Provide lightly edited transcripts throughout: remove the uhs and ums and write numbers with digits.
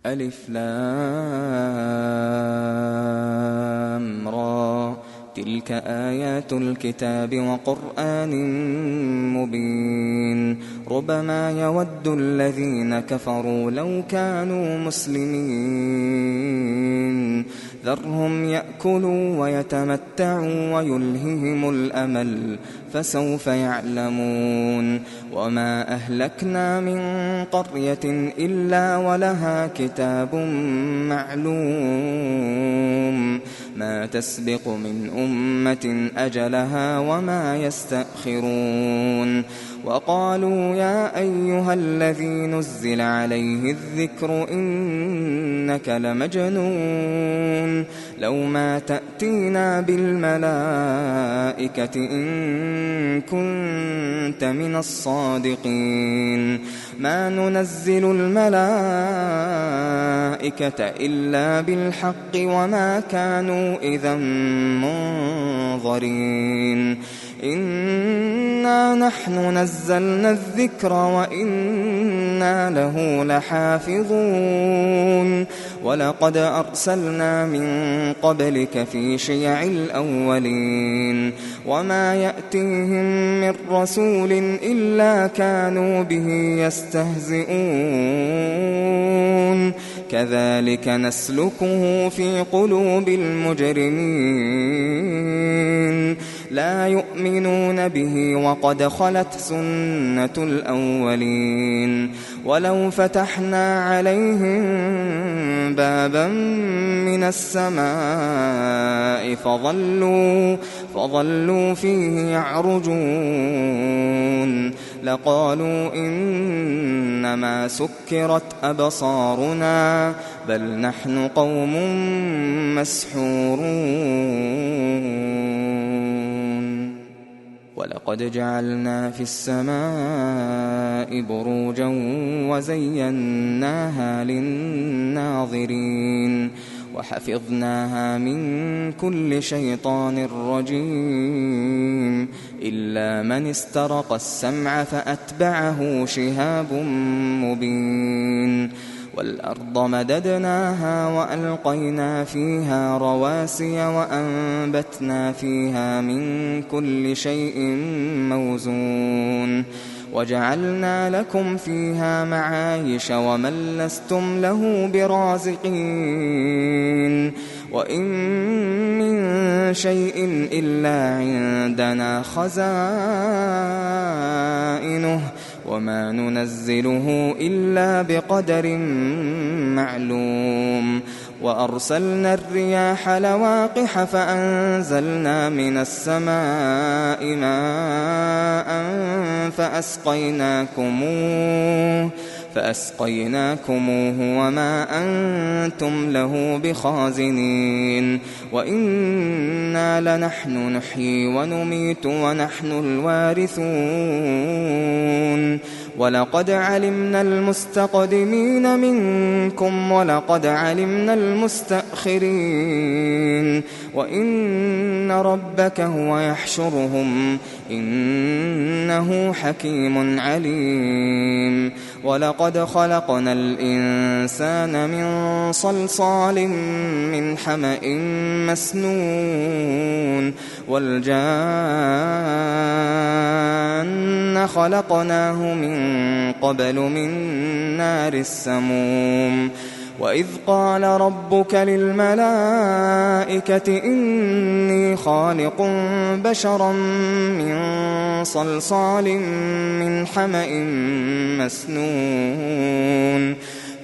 ألف لام را تلك آيات الكتاب وقرآن مبين ربما يود الذين كفروا لو كانوا مسلمين ذرهم يأكلوا ويتمتعوا ويلههم الأمل فسوف يعلمون وما أهلكنا من قرية إلا ولها كتاب معلوم ما تسبق من أمة أجلها وما يستأخرون وقالوا يا أيها الذي نزل عليه الذكر إنك لمجنون لو ما تأتينا بالملائكة إن كنت من الصادقين ما ننزل الملائكة إلا بالحق وما كانوا إذا منظرين إنا نحن نزلنا الذكر وإنا له لحافظون ولقد أرسلنا من قبلك في شيع الأولين وما يأتيهم من رسول إلا كانوا به يستهزئون كذلك نسلكه في قلوب المجرمين لا يؤمنون به وقد خلت سنة الأولين ولو فتحنا عليهم بابا من السماء فظلوا فيه يعرجون لقالوا إنما سكرت أبصارنا بل نحن قوم مسحورون ولقد جعلنا في السماء بروجا وزيناها للناظرين وحفظناها من كل شيطان رجيم إلا من استرق السمع فأتبعه شهاب مبين والأرض مددناها وألقينا فيها رواسي وأنبتنا فيها من كل شيء موزون وجعلنا لكم فيها معايش ومن لستم له برازقين وإن من شيء إلا عندنا خزائنه وما ننزله إلا بقدر معلوم وأرسلنا الرياح لواقح فأنزلنا من السماء ماء فأسقيناكموه وما أنتم له بخازنين وإنا لنحن نحيي ونميت ونحن الوارثون ولقد علمنا المستقدمين منكم ولقد علمنا المستأخرين وإن ربك هو يحشرهم إنه حكيم عليم ولقد خلقنا الإنسان من صلصال من حمأ مسنون والجان خلقناه من قبل من نار السموم وإذ قال ربك للملائكة إني خالق بشرا من صلصال من حمأ مسنون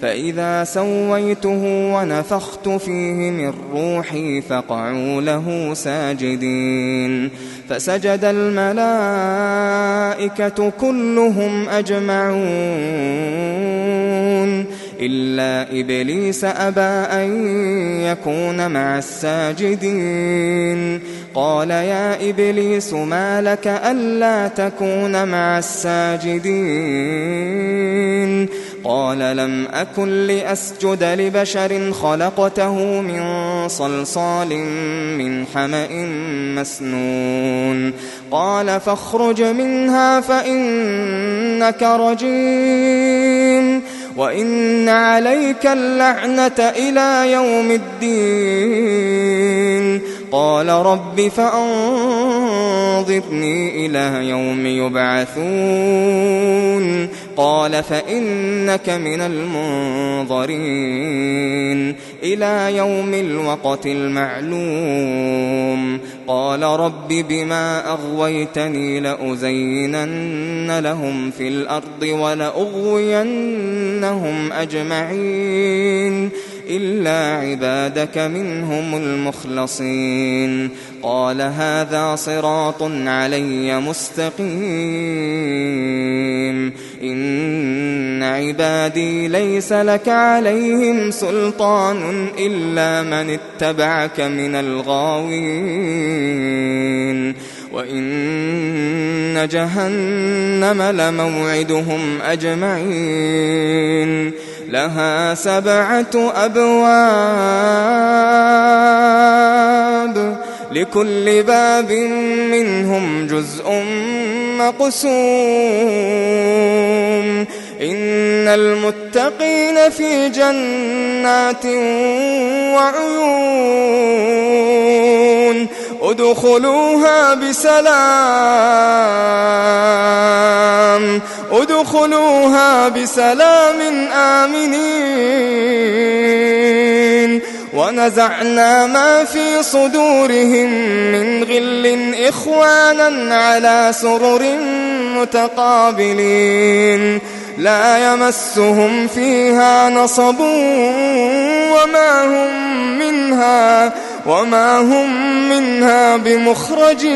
فإذا سويته ونفخت فيه من روحي فقعوا له ساجدين فسجد الملائكة كلهم أجمعون إلا إبليس أبى أن يكون مع الساجدين قال يا إبليس ما لك ألا تكون مع الساجدين قال لم أكن لأسجد لبشر خلقته من صلصال من حمأ مسنون قال فاخرج منها فإنك رجيم وإن عليك اللعنة إلى يوم الدين. قال رب فأنظرني إلى يوم يبعثون. قال فإنك من المنظرين إلى يوم الوقت المعلوم. قال رب بما أغويتني لأزينن لهم في الأرض ولأغوينهم أجمعين إلا عبادك منهم المخلصين. قال هذا صراط علي مستقيم. إن عبادي ليس لك عليهم سلطان إلا من اتبعك من الغاوين. وإن جهنم لموعدهم أجمعين لها 7 أبواب لكل باب منهم جزء مقسوم. إن المتقين في جنات وعيون ادخلوها بسلام آمنين. ونزعنا ما في صدورهم من غل إخوانا على سرر متقابلين لا يمسهم فيها نصب وما هم منها بمخرجين.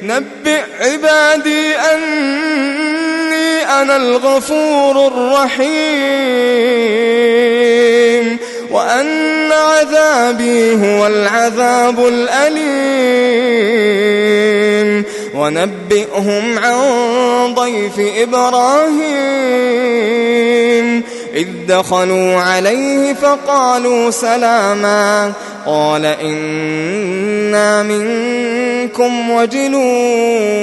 نبئ عبادي أني أنا الغفور الرحيم وأن عذابي هو العذاب الأليم. ونبئهم عن ضيف إبراهيم إذ دخلوا عليه فقالوا سلاما قال إنا منكم وجلون.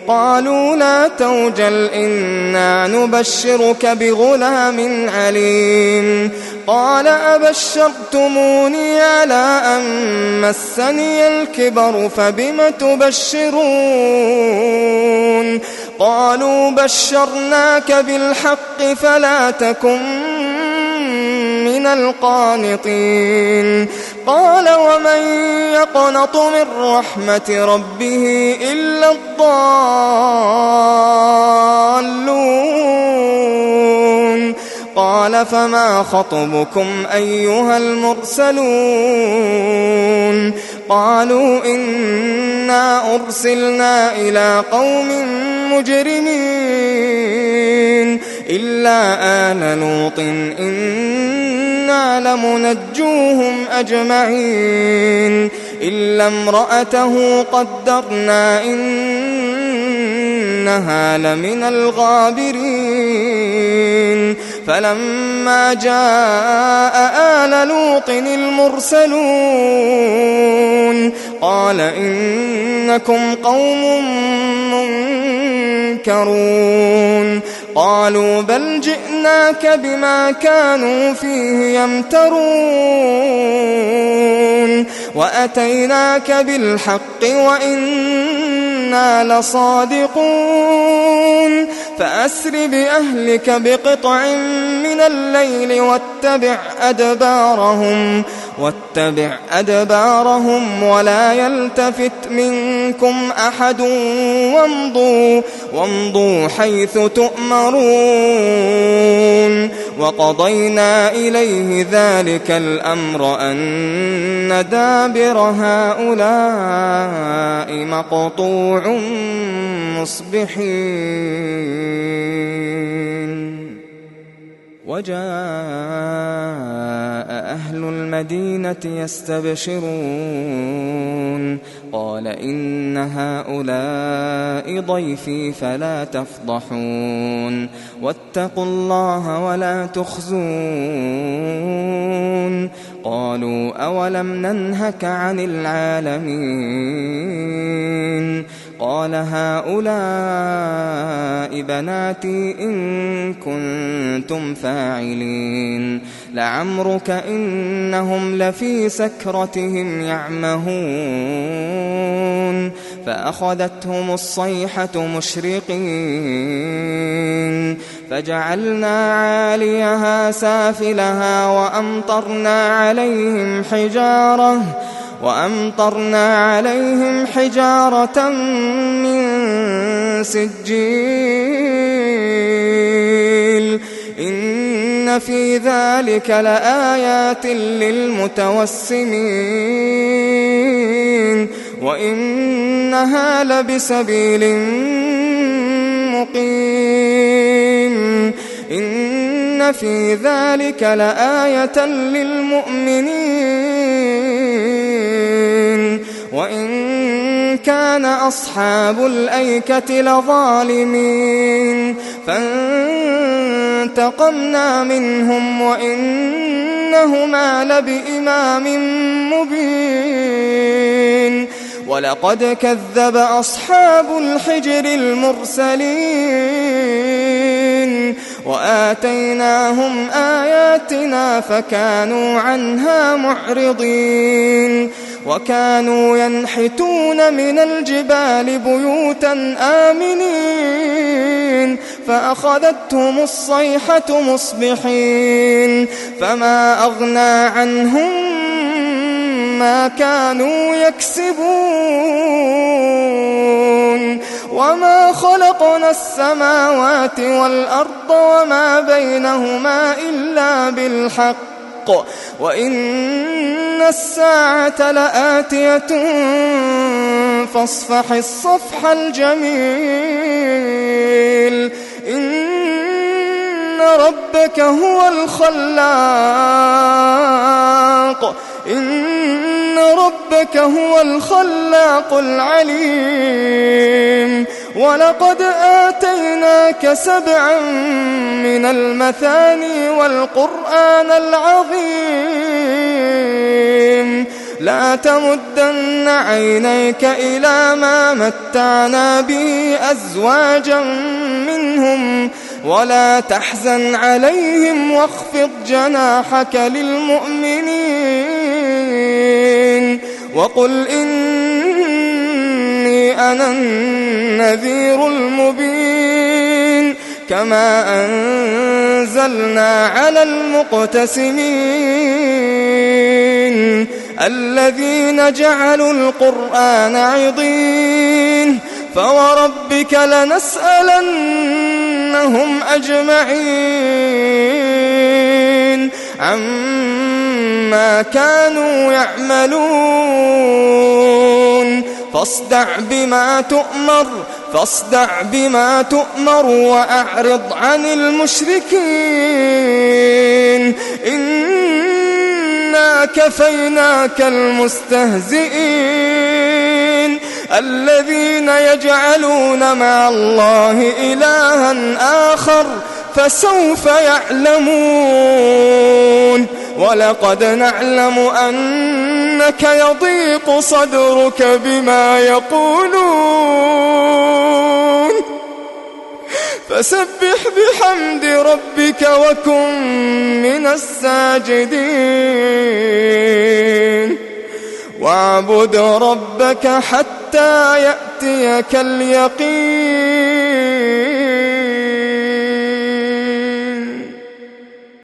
قالوا لا توجل إنا نبشرك بغلام عليم. قال أبشرتموني على أن مسني الكبر فبم تبشرون. قالوا بشرناك بالحق فلا تكن من القانطين. قال ومن يقنط من رحمة ربه إلا الضالون. قال فما خطبكم أيها المرسلون. قالوا إنا أرسلنا إلى قوم مجرمين إلا آل لوط إنا لمنجوهم أجمعين إلا امرأته قدرنا إنها لمن الغابرين. فلما جاء آل لوط المرسلون قال إنكم قوم منكرون. قالوا بل جئناك بما كانوا فيه يمترون وأتيناك بالحق وإنا لصادقون. فأسر بأهلك بقطع من الليل واتبع أدبارهم ولا يلتفت منكم أحد وامضوا حيث تؤمرون. وقضينا إليه ذلك الأمر أن دابر هؤلاء مقطوع مصبحين. وجاء أهل المدينة يستبشرون قال إن هؤلاء ضيفي فلا تفضحون واتقوا الله ولا تخزون. قالوا أولم ننهك عن العالمين. قال هؤلاء بناتي إن كنتم فاعلين لعمرك إنهم لفي سكرتهم يعمهون فأخذتهم الصيحة مشرقين فجعلنا عاليها سافلها وأمطرنا عليهم حجارة من سجيل إن في ذلك لآيات للمتوسمين وإنها لبسبيل مقيم إن في ذلك لآية للمؤمنين وإن كان أصحاب الأيكة لظالمين فانتقمنا منهم وإنهما لبإمام مبين ولقد كذب أصحاب الحجر المرسلين وآتيناهم آياتنا فكانوا عنها معرضين وكانوا ينحتون من الجبال بيوتا آمنين فأخذتهم الصيحة مصبحين فما أغنى عنهم ما كانوا يكسبون وما خلقنا السماوات والأرض وما بينهما إلا بالحق وإن الساعة لآتية فاصفح الصفح الجميل إن ربك هو الخلاق العليم ولقد آتيناك 7 من المثاني والقرآن العظيم لا تمدن عينيك إلى ما متعنا به أزواجا منهم ولا تحزن عليهم واخفض جناحك للمؤمنين وقل إني أنا النذير المبين كما أنزلنا على المقتسمين الذين جعلوا القرآن عضين فوربك لنسألنهم أجمعين عما كانوا يعملون فاصدع بما تؤمر وأعرض عن المشركين إنا كفيناك المستهزئين الذين يجعلون مع الله إلها آخر فسوف يعلمون ولقد نعلم أنك يضيق صدرك بما يقولون فسبح بحمد ربك وكن من الساجدين واعبد ربك حتى يأتيك اليقين